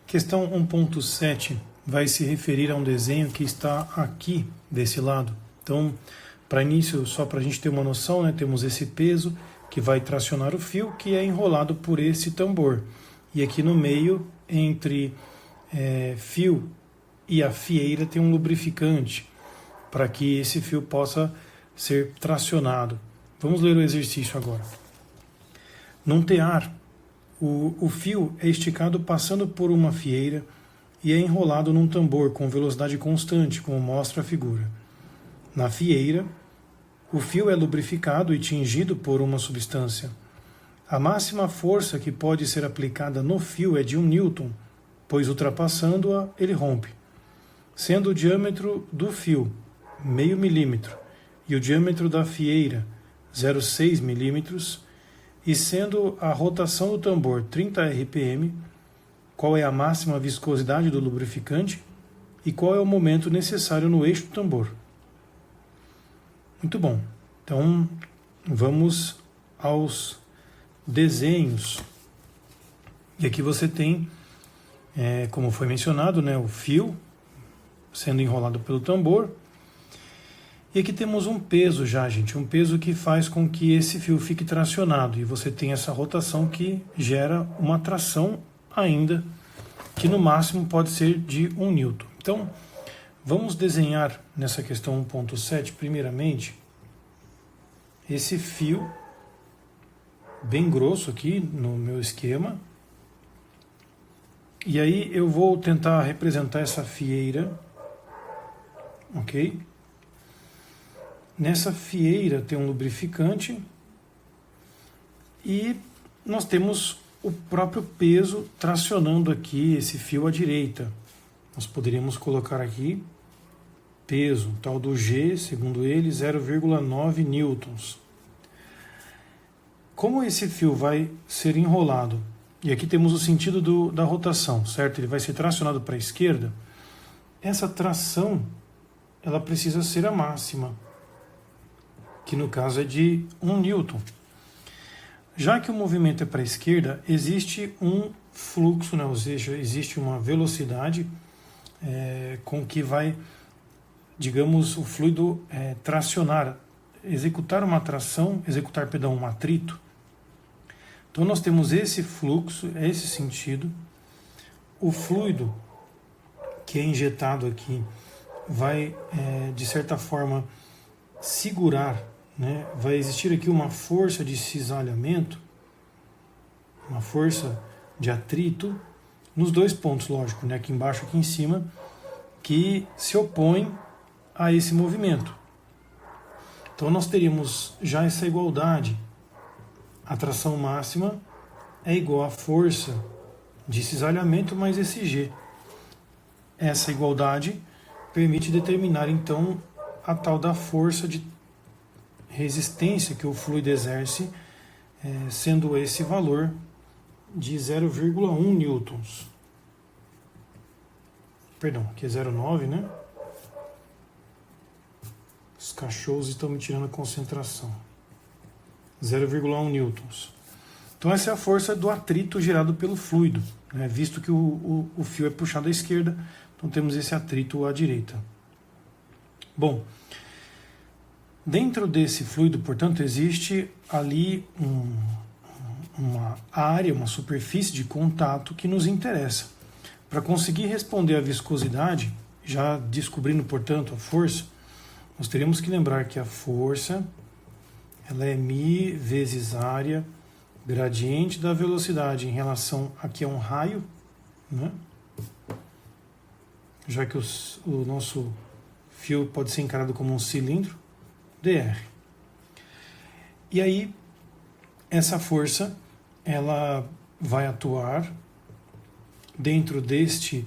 Questão 1.7 vai se referir a um desenho que está aqui desse lado. Então, para início, só para a gente ter uma noção, né, temos esse peso que vai tracionar o fio, que é enrolado por esse tambor. E aqui no meio, entre fio e a fieira, tem um lubrificante para que esse fio possa ser tracionado. Vamos ler o exercício agora. Num tear, o fio é esticado passando por uma fieira e é enrolado num tambor com velocidade constante, como mostra a figura. Na fieira, o fio é lubrificado e tingido por uma substância. A máxima força que pode ser aplicada no fio é de 1 Newton, pois ultrapassando-a, ele rompe. Sendo o diâmetro do fio meio milímetro e o diâmetro da fieira 0,6 milímetros, e sendo a rotação do tambor 30 RPM, qual é a máxima viscosidade do lubrificante e qual é o momento necessário no eixo do tambor. Muito bom. Então, vamos aos desenhos. E aqui você tem, como foi mencionado, né, o fio sendo enrolado pelo tambor. E aqui temos um peso já, gente, um peso que faz com que esse fio fique tracionado. E você tem essa rotação que gera uma tração ainda, que no máximo pode ser de 1 Newton. Então, vamos desenhar nessa questão 1.7, primeiramente, esse fio bem grosso aqui no meu esquema. E aí eu vou tentar representar essa fieira, ok? Nessa fieira tem um lubrificante e nós temos o próprio peso tracionando aqui esse fio à direita. Nós poderíamos colocar aqui peso, tal do G, segundo ele, 0,9 newtons. Como esse fio vai ser enrolado, e aqui temos o sentido da rotação, certo? Ele vai ser tracionado para a esquerda, essa tração ela precisa ser a máxima, que no caso é de 1 newton. Já que o movimento é para a esquerda, existe um fluxo, né? Ou seja, existe uma velocidade com que vai, digamos, o fluido tracionar, executar uma tração, um atrito. Então nós temos esse fluxo, esse sentido. O fluido que é injetado aqui vai, de certa forma, segurar, né? Vai existir aqui uma força de cisalhamento, uma força de atrito, nos dois pontos, lógico, né? Aqui embaixo e aqui em cima, que se opõe a esse movimento. Então nós teríamos já essa igualdade. A tração máxima é igual à força de cisalhamento mais esse G. Essa igualdade permite determinar então a tal da força de resistência que o fluido exerce, sendo esse valor de 0,1 newtons. Perdão, aqui é 0,9, né? Os cachorros estão me tirando a concentração. 0,1 newtons. Então essa é a força do atrito gerado pelo fluido, né? Visto que o fio é puxado à esquerda, então temos esse atrito à direita. Bom, dentro desse fluido, portanto, existe ali uma área, uma superfície de contato que nos interessa. Para conseguir responder à viscosidade, já descobrindo, portanto, a força, nós teríamos que lembrar que a força ela é μ vezes área, gradiente da velocidade em relação aqui a um raio, né? Já que o nosso fio pode ser encarado como um cilindro, dr. E aí, essa força ela vai atuar dentro deste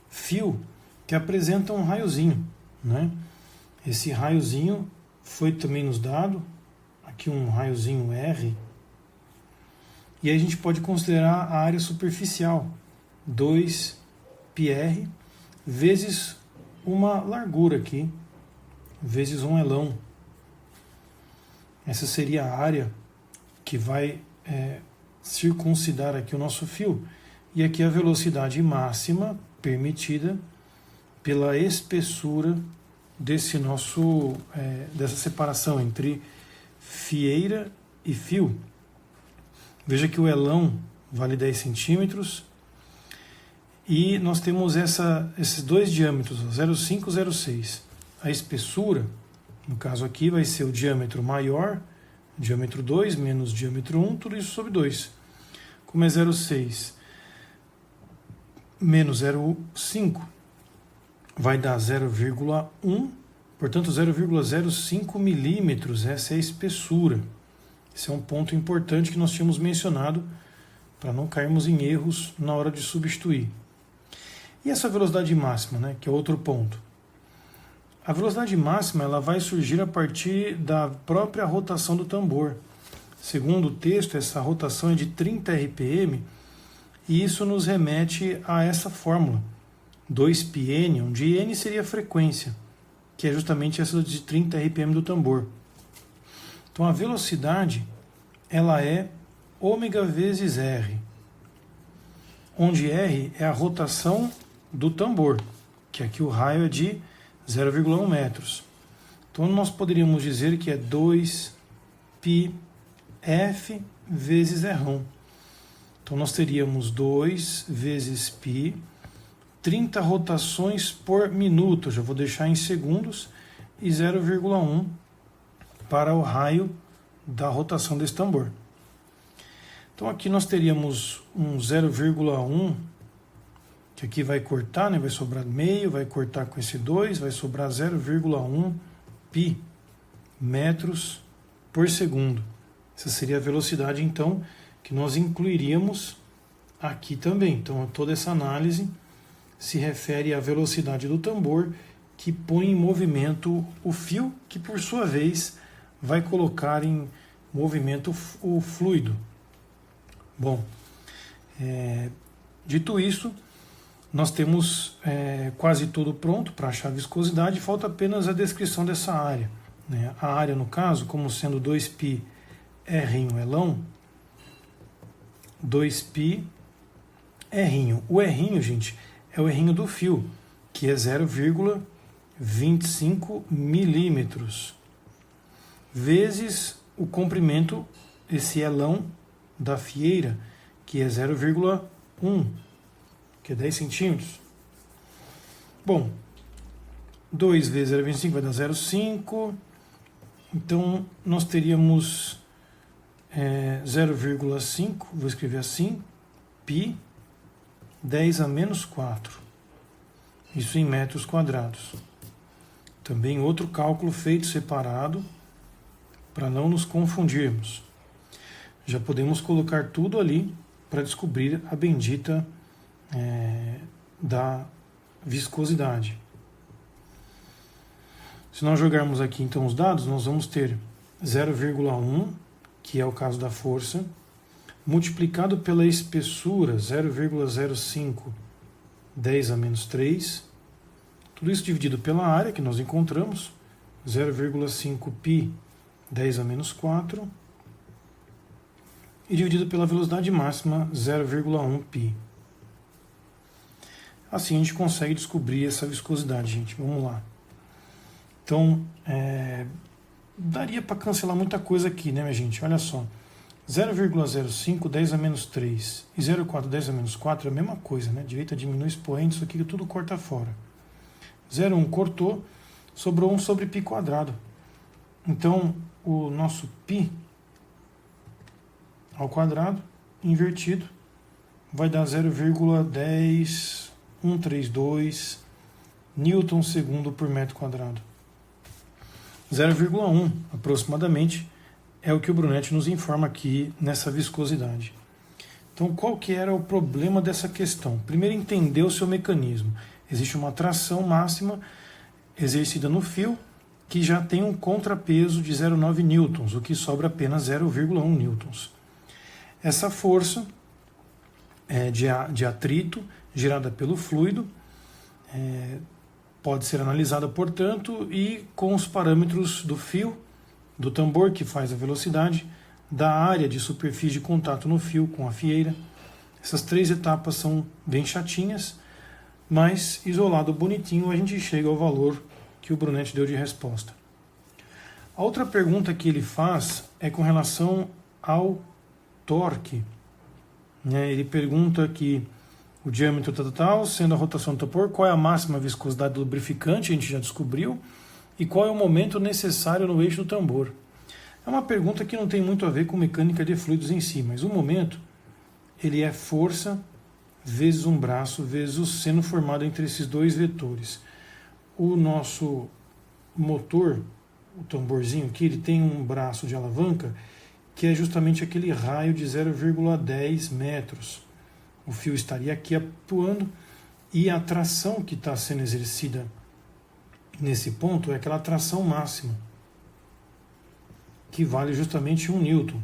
fio que apresenta um raiozinho, né? Esse raiozinho foi também nos dado, aqui um raiozinho R, e aí a gente pode considerar a área superficial, 2πr, vezes uma largura aqui, vezes um elão. Essa seria a área que vai circuncidar aqui o nosso fio. e aqui a velocidade máxima permitida pela espessura desse dessa separação entre fieira e fio. Veja que o elão vale 10 centímetros e nós temos esses dois diâmetros, 0,5 e 0,6. A espessura, no caso aqui, vai ser o diâmetro maior, diâmetro 2 menos diâmetro 1, tudo isso sobre 2. Como é 0,6 menos 0,5, vai dar 0,1, portanto 0,05 milímetros, essa é a espessura. Esse é um ponto importante que nós tínhamos mencionado para não cairmos em erros na hora de substituir. E essa velocidade máxima, né, que é outro ponto. A velocidade máxima ela vai surgir a partir da própria rotação do tambor. Segundo o texto, essa rotação é de 30 RPM e isso nos remete a essa fórmula, 2πn, onde n seria a frequência, que é justamente essa de 30 RPM do tambor. Então a velocidade ela é ômega vezes R, onde R é a rotação do tambor, que aqui o raio é de 0,1 metros. Então nós poderíamos dizer que é 2πf vezes R1. Então nós teríamos 2 vezes π, 30 rotações por minuto, já vou deixar em segundos, e 0,1 para o raio da rotação desse tambor. Então aqui nós teríamos um 0,1, que aqui vai cortar, né? Vai sobrar meio, vai cortar com esse 2, vai sobrar 0,1 π metros por segundo. Essa seria a velocidade, então, que nós incluiríamos aqui também. Então toda essa análise se refere à velocidade do tambor que põe em movimento o fio, que por sua vez vai colocar em movimento o fluido. Bom, dito isso, nós temos quase tudo pronto para achar a viscosidade, falta apenas a descrição dessa área, né? A área, no caso, como sendo 2π R1 elão, 2π R'inho. O R'inho, gente, é o R'inho do fio, que é 0,25 milímetros, vezes o comprimento, esse elão da fieira, que é 0,1, que é 10 centímetros. Bom, 2 vezes 0,25 vai dar 0,5, então nós teríamos 0,5, vou escrever assim, π 10 a menos 4, isso em metros quadrados. Também outro cálculo feito separado, para não nos confundirmos. Já podemos colocar tudo ali para descobrir a bendita da viscosidade. Se nós jogarmos aqui então os dados, nós vamos ter 0,1, que é o caso da força, multiplicado pela espessura, 0,05, 10 a menos 3, tudo isso dividido pela área que nós encontramos, 0,5 π, 10 a menos 4, e dividido pela velocidade máxima, 0,1 π. Assim a gente consegue descobrir essa viscosidade, gente. Vamos lá. Então, daria para cancelar muita coisa aqui, né, minha gente? Olha só. 0,05, 10 a menos 3 e 0,4, 10 a menos 4 é a mesma coisa, né? Direita diminui expoente, isso aqui tudo corta fora. 0,1 cortou, sobrou 1 sobre π quadrado. Então, o nosso π ao quadrado, invertido, vai dar 0,10132 newton segundo por metro quadrado. 0,1 aproximadamente é o que o Brunetti nos informa aqui nessa viscosidade. Então, qual que era o problema dessa questão? Primeiro, entender o seu mecanismo. Existe uma tração máxima exercida no fio que já tem um contrapeso de 0,9 newtons, o que sobra apenas 0,1 newtons. Essa força de atrito gerada pelo fluido pode ser analisada, portanto, e com os parâmetros do fio, do tambor que faz a velocidade, da área de superfície de contato no fio com a fieira, Essas 3 etapas são bem chatinhas, mas isolado bonitinho a gente chega ao valor que o Brunetti deu de resposta. A outra pergunta que ele faz é com relação ao torque. Ele pergunta que o diâmetro tal, sendo a rotação do tambor, qual é a máxima viscosidade do lubrificante, a gente já descobriu, e qual é o momento necessário no eixo do tambor. É uma pergunta que não tem muito a ver com mecânica de fluidos em si, mas o momento ele é força vezes um braço vezes o seno formado entre esses 2 vetores. O nosso motor, o tamborzinho aqui, ele tem um braço de alavanca que é justamente aquele raio de 0,10 metros. O fio estaria aqui atuando e a tração que está sendo exercida nesse ponto é aquela tração máxima, que vale justamente 1 newton.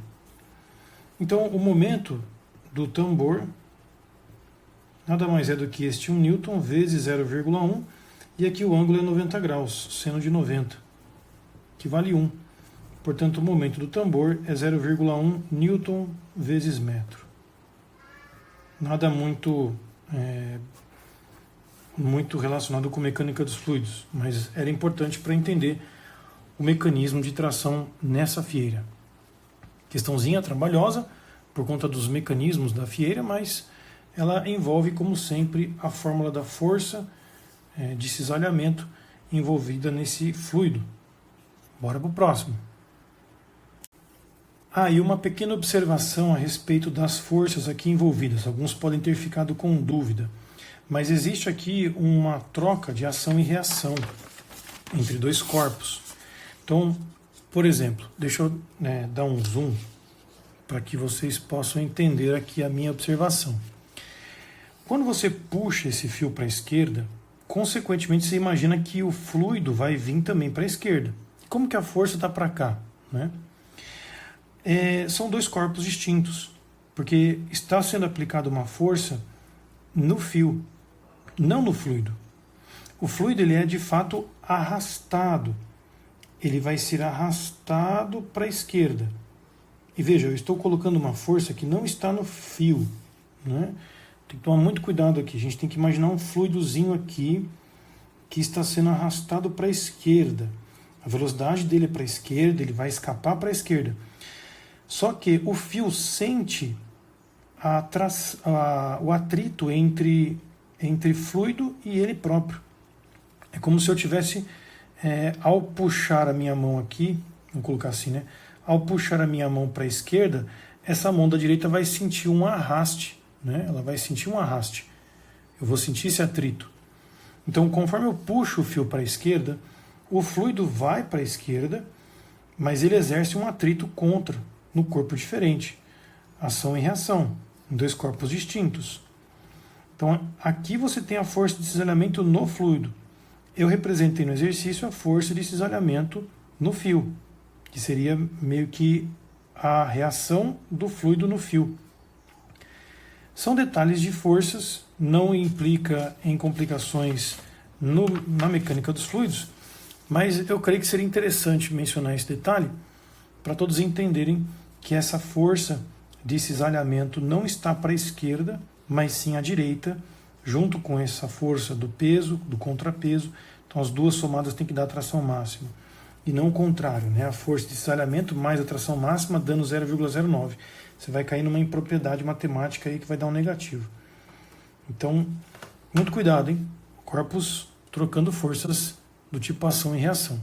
Então, o momento do tambor nada mais é do que este 1 newton vezes 0,1, e aqui o ângulo é 90 graus, seno de 90, que vale 1. Portanto, o momento do tambor é 0,1 newton vezes metro. Nada muito relacionado com mecânica dos fluidos, mas era importante para entender o mecanismo de tração nessa fieira. Questãozinha trabalhosa por conta dos mecanismos da fieira, mas ela envolve, como sempre, a fórmula da força de cisalhamento envolvida nesse fluido. Bora para o próximo. E uma pequena observação a respeito das forças aqui envolvidas. Alguns podem ter ficado com dúvida, mas existe aqui uma troca de ação e reação entre 2 corpos. Então, por exemplo, deixa eu dar um zoom para que vocês possam entender aqui a minha observação. Quando você puxa esse fio para a esquerda, consequentemente você imagina que o fluido vai vir também para a esquerda. Como que a força está para cá? São 2 corpos distintos, porque está sendo aplicada uma força no fio, não no fluido. O fluido ele é de fato arrastado, ele vai ser arrastado para a esquerda. E veja, eu estou colocando uma força que não está no fio. Tem que tomar muito cuidado aqui, a gente tem que imaginar um fluidozinho aqui que está sendo arrastado para a esquerda. A velocidade dele é para a esquerda, ele vai escapar para a esquerda. Só que o fio sente o atrito entre fluido e ele próprio. É como se eu tivesse, ao puxar a minha mão aqui, vou colocar assim, ao puxar a minha mão para a esquerda, essa mão da direita vai sentir um arraste, ela vai sentir um arraste. Eu vou sentir esse atrito. Então, conforme eu puxo o fio para a esquerda, o fluido vai para a esquerda, mas ele exerce um atrito contra, no corpo diferente. Ação e reação, em 2 corpos distintos. Então, aqui você tem a força de cisalhamento no fluido. Eu representei no exercício a força de cisalhamento no fio, que seria meio que a reação do fluido no fio. São detalhes de forças, não implica em complicações na mecânica dos fluidos, mas eu creio que seria interessante mencionar esse detalhe para todos entenderem que essa força de cisalhamento não está para a esquerda, mas sim à direita, junto com essa força do peso, do contrapeso. Então as 2 somadas têm que dar a tração máxima. E não o contrário, a força de cisalhamento mais a tração máxima dando 0,09. Você vai cair numa impropriedade matemática aí que vai dar um negativo. Então, muito cuidado, Corpos trocando forças do tipo ação e reação.